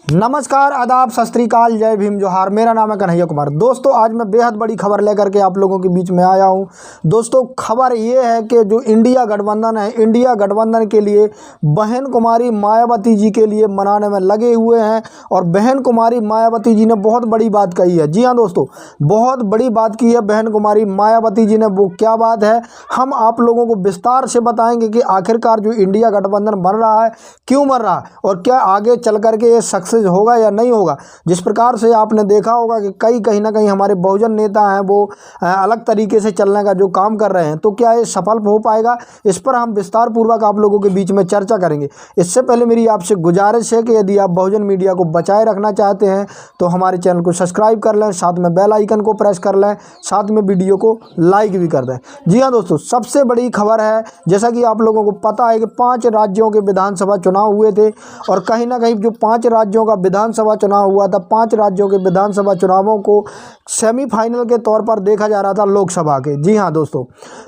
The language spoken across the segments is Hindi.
नमस्कार, आदाब, सत श्री अकाल, जय भीम, जोहार। मेरा नाम है कन्हैया कुमार। दोस्तों, आज मैं बेहद बड़ी खबर लेकर के आप लोगों के बीच में आया हूं। दोस्तों, खबर ये है कि जो इंडिया गठबंधन है, इंडिया गठबंधन के लिए बहन कुमारी मायावती जी के लिए मनाने में लगे हुए हैं और बहन कुमारी मायावती जी ने बहुत बड़ी बात कही है। जी हाँ दोस्तों, बहुत बड़ी बात की है बहन कुमारी मायावती जी ने। वो क्या बात है, हम आप लोगों को विस्तार से बताएंगे कि आखिरकार जो इंडिया गठबंधन बन रहा है, क्यों बन रहा है और क्या आगे चल करके ये सक्सेस होगा या नहीं होगा। जिस प्रकार से आपने देखा होगा कि कहीं ना कहीं हमारे बहुजन नेता हैं, वो अलग तरीके से चलने का जो काम कर रहे हैं, तो क्या ये सफल हो पाएगा, इस पर हम विस्तार पूर्वक आप लोगों के बीच में चर्चा करेंगे। इससे पहले मेरी आपसे गुजारिश है कि यदि आप बहुजन मीडिया को बचाए रखना चाहते हैं तो हमारे चैनल को सब्सक्राइब कर लें, साथ में बेल आइकन को प्रेस कर लें, साथ में वीडियो को लाइक भी कर दें। जी हाँ दोस्तों, सबसे बड़ी खबर है, जैसा कि आप लोगों को पता है कि 5 राज्यों के विधानसभा चुनाव हुए थे और कहीं ना कहीं जो 5 राज्यों का विधानसभा चुनाव हुआ था, 5 राज्यों के विधानसभा चुनावों को सेमीफाइनल के तौर पर देखा जा रहा था लोकसभा के। जी हाँ दोस्तों,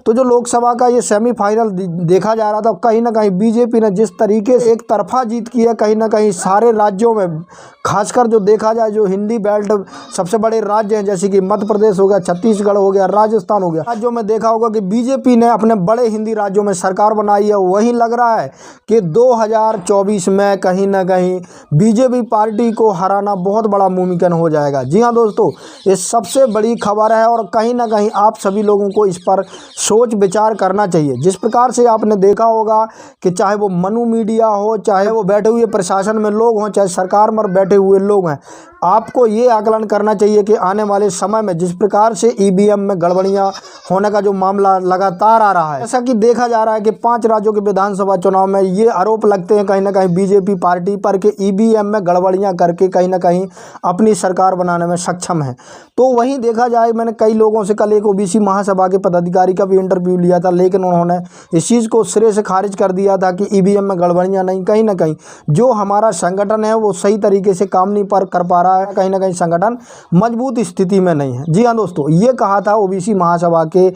तो जो लोकसभा का ये सेमीफाइनल देखा जा रहा था, कहीं ना कहीं बीजेपी ने जिस तरीके से एक तरफा जीत की है, कहीं ना कहीं सारे राज्यों में, खासकर जो देखा जाए जो हिंदी बेल्ट सबसे बड़े राज्य हैं, जैसे कि मध्य प्रदेश हो गया, छत्तीसगढ़ हो गया, राजस्थान हो गया, राज्यों में देखा होगा कि बीजेपी ने अपने बड़े हिंदी राज्यों में सरकार बनाई है। वहीं लग रहा है कि 2024 में कहीं ना कहीं बीजेपी पार्टी को हराना बहुत बड़ा मुमकिन हो जाएगा। जी हाँ दोस्तों, ये सबसे बड़ी खबर है और कहीं ना कहीं आप सभी लोगों को इस पर सोच विचार करना चाहिए। जिस प्रकार से आपने देखा होगा कि चाहे वो मनु मीडिया हो, चाहे वो बैठे हुए प्रशासन में लोग हों, चाहे सरकार में बैठे हुए लोग हैं, आपको ये आकलन करना चाहिए कि आने वाले समय में जिस प्रकार से ईवीएम में गड़बड़ियां होने का जो मामला लगातार आ रहा है, ऐसा कि देखा जा रहा है कि 5 राज्यों के विधानसभा चुनाव में ये आरोप लगते हैं कहीं ना कहीं बीजेपी पार्टी पर कि ईवीएम में गड़बड़ियां करके कहीं ना कहीं अपनी सरकार बनाने में सक्षम है। तो वहीं देखा जाए, मैंने कई लोगों से कल एक ओबीसी महासभा के पदाधिकारी का भी इंटरव्यू लिया था, लेकिन उन्होंने इस चीज़ को सिरे से खारिज कर दिया था कि ईवीएम में गड़बड़ियाँ नहीं, कहीं ना कहीं जो हमारा संगठन है वो सही तरीके से काम नहीं कर पा रहा है, कहीं ना कहीं संगठन मजबूत स्थिति में नहीं है। जी हाँ दोस्तों, ये कहा था ओबीसी महासभा के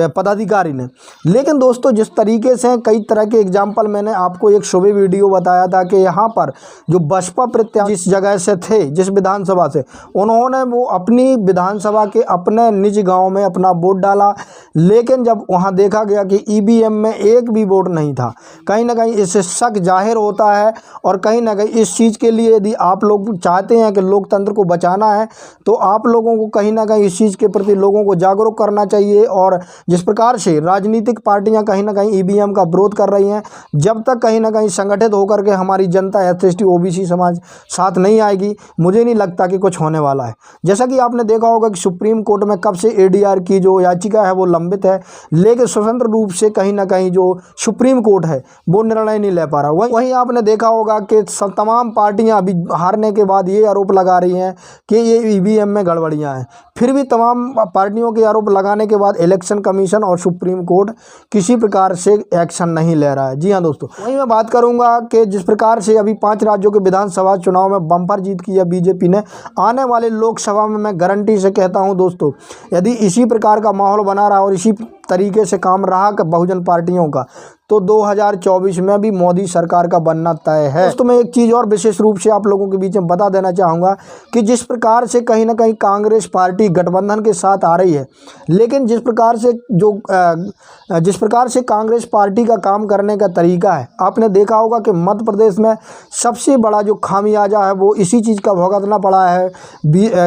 पदाधिकारी ने। लेकिन दोस्तों, जिस तरीके से कई तरह के एग्जाम्पल, मैंने आपको एक सुबह वीडियो बताया था कि यहाँ पर जो बसपा प्रत्याशी जिस जगह से थे, जिस विधानसभा से, उन्होंने वो अपनी विधानसभा के अपने निज गांव में अपना वोट डाला, लेकिन जब वहां देखा गया कि ईवीएम में एक भी वोट नहीं था, कहीं ना कहीं इससे शक जाहिर होता है। और कहीं ना कहीं इस चीज़ के लिए यदि आप लोग चाहते हैं कि लोकतंत्र को बचाना है, तो आप लोगों को कहीं ना कहीं इस चीज़ के प्रति लोगों को जागरूक करना चाहिए। और जिस प्रकार से राजनीतिक पार्टियां कहीं ना कहीं ईवीएम का विरोध कर रही हैं, जब तक कहीं ना कहीं संगठित होकर के हमारी जनता, एसटी, ओबीसी समाज साथ नहीं आएगी, मुझे नहीं लगता कि कुछ होने वाला है। जैसा कि आपने देखा होगा कि सुप्रीम कोर्ट में कब से एडीआर की जो याचिका है वो लंबित है, लेकिन स्वतंत्र रूप से कहीं ना कहीं जो सुप्रीम कोर्ट है वो निर्णय नहीं ले पा रहा। वहीं आपने देखा होगा कि तमाम पार्टियां अभी हारने के बाद ये आरोप लगा रही हैं कि ये ईवीएम में गड़बड़ियां हैं, फिर भी तमाम पार्टियों के आरोप लगाने के बाद इलेक्शन कमीशन और सुप्रीम कोर्ट किसी प्रकार से एक्शन नहीं ले रहा है। जी हाँ दोस्तों, वहीं मैं बात करूंगा कि जिस प्रकार से अभी 5 राज्यों के विधानसभा चुनाव में बम्पर जीत की है बीजेपी ने, आने वाले लोकसभा में मैं गारंटी से कहता हूं दोस्तों, यदि इसी प्रकार का माहौल बना रहा और इसी तरीके से काम रहा बहुजन पार्टियों का, तो 2024 में भी मोदी सरकार का बनना तय है। दोस्तों, मैं एक चीज़ और विशेष रूप से आप लोगों के बीच में बता देना चाहूँगा कि जिस प्रकार से कहीं ना कहीं कांग्रेस पार्टी गठबंधन के साथ आ रही है, लेकिन जिस प्रकार से कांग्रेस पार्टी का काम करने का तरीका है, आपने देखा होगा कि मध्य प्रदेश में सबसे बड़ा जो खामियाजा है वो इसी चीज़ का भुगतना पड़ा है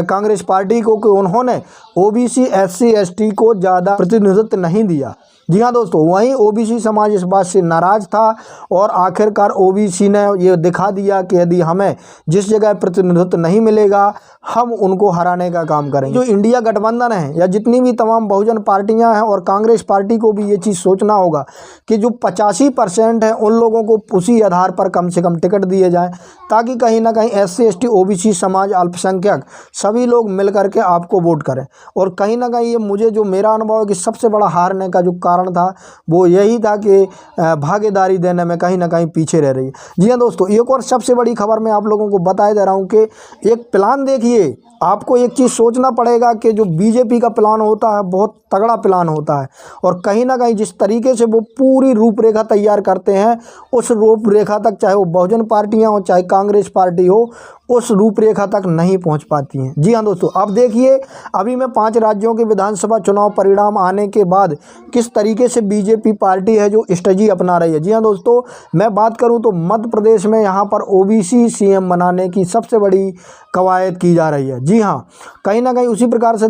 कांग्रेस पार्टी को कि उन्होंने ओबीसी, एससी, एसटी को ज़्यादा प्रतिनिधित्व नहीं दिया। जी हाँ दोस्तों, वहीं ओबीसी समाज इस बात से नाराज़ था और आखिरकार ओबीसी ने ये दिखा दिया कि यदि हमें जिस जगह प्रतिनिधित्व नहीं मिलेगा, हम उनको हराने का काम करेंगे। जो इंडिया गठबंधन है या जितनी भी तमाम बहुजन पार्टियां हैं, और कांग्रेस पार्टी को भी ये चीज़ सोचना होगा कि जो 85% है उन लोगों को उसी आधार पर कम से कम टिकट दिए जाएँ, ताकि कहीं ना कहीं एससी, एसटी, ओबीसी समाज, अल्पसंख्यक सभी लोग मिल करके आपको वोट करें। और कहीं ना कहीं ये जो मेरा अनुभव है कि सबसे बड़ा हारने का जो कारण था वो यही था कि भागीदारी देने में कहीं ना कहीं पीछे रह रही है। जी हाँ दोस्तों, एक और सबसे बड़ी खबर मैं आप लोगों को बताए दे रहा हूँ कि एक प्लान देखिए, आपको एक चीज़ सोचना पड़ेगा कि जो बीजेपी का प्लान होता है बहुत तगड़ा प्लान होता है, और कहीं ना कहीं जिस तरीके से वो पूरी रूपरेखा तैयार करते हैं, उस रूपरेखा तक चाहे वो बहुजन पार्टियां हो चाहे कांग्रेस पार्टी हो, उस रूपरेखा तक नहीं पहुंच पाती हैं। जी हाँ दोस्तों, अब देखिए अभी मैं 5 राज्यों के विधानसभा चुनाव परिणाम आने के बाद किस तरीके से बीजेपी पार्टी है जो स्ट्रेटजी अपना रही है। जी हाँ दोस्तों, मैं बात करूं तो मध्य प्रदेश में यहाँ पर ओबीसी सीएम बनाने की सबसे बड़ी कवायद की जा रही है। जी हाँ, कहीं ना कहीं उसी प्रकार से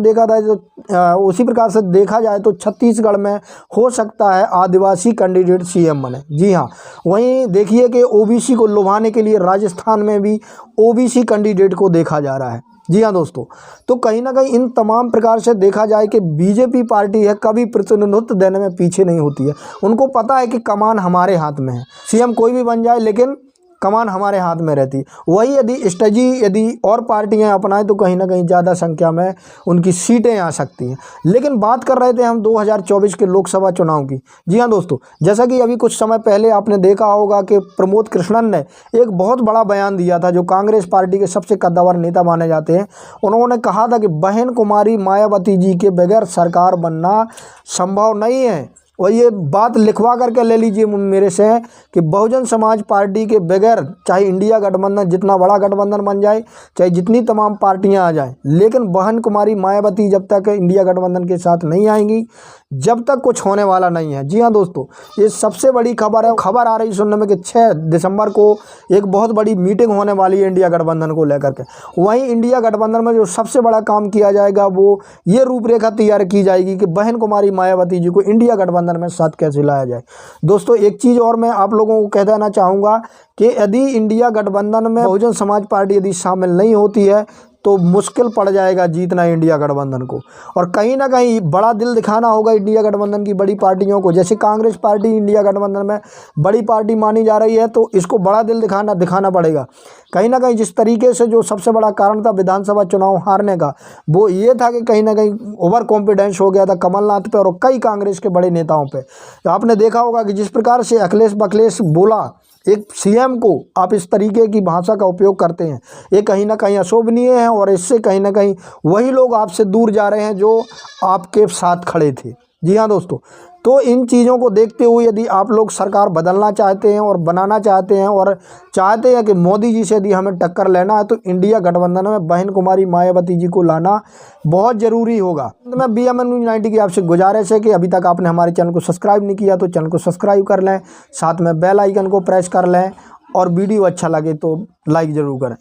देखा जाए तो छत्तीसगढ़ में हो सकता है आदिवासी कैंडिडेट सीएम बने। जी हाँ, वहीं देखिए कि ओबीसी को लुभाने के लिए राजस्थान में भी ओबीसी कैंडिडेट को देखा जा रहा है। जी हाँ दोस्तों, तो कहीं ना कहीं इन तमाम प्रकार से देखा जाए कि बीजेपी पार्टी है कभी प्रतिनिधित्व देने में पीछे नहीं होती है। उनको पता है कि कमान हमारे हाथ में है, सीएम कोई भी बन जाए लेकिन कमान हमारे हाथ में रहती है। वही यदि और पार्टियां अपनाएं तो कहीं ना कहीं ज़्यादा संख्या में उनकी सीटें आ सकती हैं। लेकिन बात कर रहे थे हम 2024 के लोकसभा चुनाव की। जी हाँ दोस्तों, जैसा कि अभी कुछ समय पहले आपने देखा होगा कि प्रमोद कृष्णन ने एक बहुत बड़ा बयान दिया था, जो कांग्रेस पार्टी के सबसे कद्दावर नेता माने जाते हैं। उन्होंने कहा था कि बहन कुमारी मायावती जी के बगैर सरकार बनना संभव नहीं है। और ये बात लिखवा करके ले लीजिए मेरे से कि बहुजन समाज पार्टी के बगैर चाहे इंडिया गठबंधन जितना बड़ा गठबंधन बन जाए, चाहे जितनी तमाम पार्टियां आ जाएं, लेकिन बहन कुमारी मायावती जब तक इंडिया गठबंधन के साथ नहीं आएंगी, जब तक कुछ होने वाला नहीं है। जी हाँ दोस्तों, ये सबसे बड़ी खबर है। खबर आ रही सुनने में कि 6 दिसंबर को एक बहुत बड़ी मीटिंग होने वाली है इंडिया गठबंधन को लेकर के। वहीं इंडिया गठबंधन में जो सबसे बड़ा काम किया जाएगा वो ये रूपरेखा तैयार की जाएगी कि बहन कुमारी मायावती जी को इंडिया गठबंधन में साथ कैसे लाया जाए। दोस्तों, एक चीज़ और मैं आप लोगों को कह देना चाहूँगा कि यदि इंडिया गठबंधन में बहुजन समाज पार्टी यदि शामिल नहीं होती है तो मुश्किल पड़ जाएगा जीतना इंडिया गठबंधन को। और कहीं ना कहीं बड़ा दिल दिखाना होगा इंडिया गठबंधन की बड़ी पार्टियों को। जैसे कांग्रेस पार्टी इंडिया गठबंधन में बड़ी पार्टी मानी जा रही है, तो इसको बड़ा दिल दिखाना पड़ेगा। कहीं ना कहीं जिस तरीके से जो सबसे बड़ा कारण था विधानसभा चुनाव हारने का, वो ये था कि कहीं ना कहीं ओवर कॉन्फिडेंस हो गया था कमलनाथ पे और कई कांग्रेस के बड़े नेताओं पे। आपने देखा होगा कि जिस प्रकार से अखिलेश बखलेश बोला एक सीएम को, आप इस तरीके की भाषा का उपयोग करते हैं, ये कहीं ना कहीं अशोभनीय है। और इससे कहीं ना कहीं वही लोग आपसे दूर जा रहे हैं जो आपके साथ खड़े थे। जी हाँ दोस्तों, तो इन चीज़ों को देखते हुए यदि आप लोग सरकार बदलना चाहते हैं और बनाना चाहते हैं और चाहते हैं कि मोदी जी से यदि हमें टक्कर लेना है, तो इंडिया गठबंधन में बहन कुमारी मायावती जी को लाना बहुत ज़रूरी होगा। तो मैं BMN News 90 की आपसे गुजारिश है कि अभी तक आपने हमारे चैनल को सब्सक्राइब नहीं किया तो चैनल को सब्सक्राइब कर लें, साथ में बेल आइकन को प्रेस कर लें और वीडियो अच्छा लगे तो लाइक ज़रूर करें।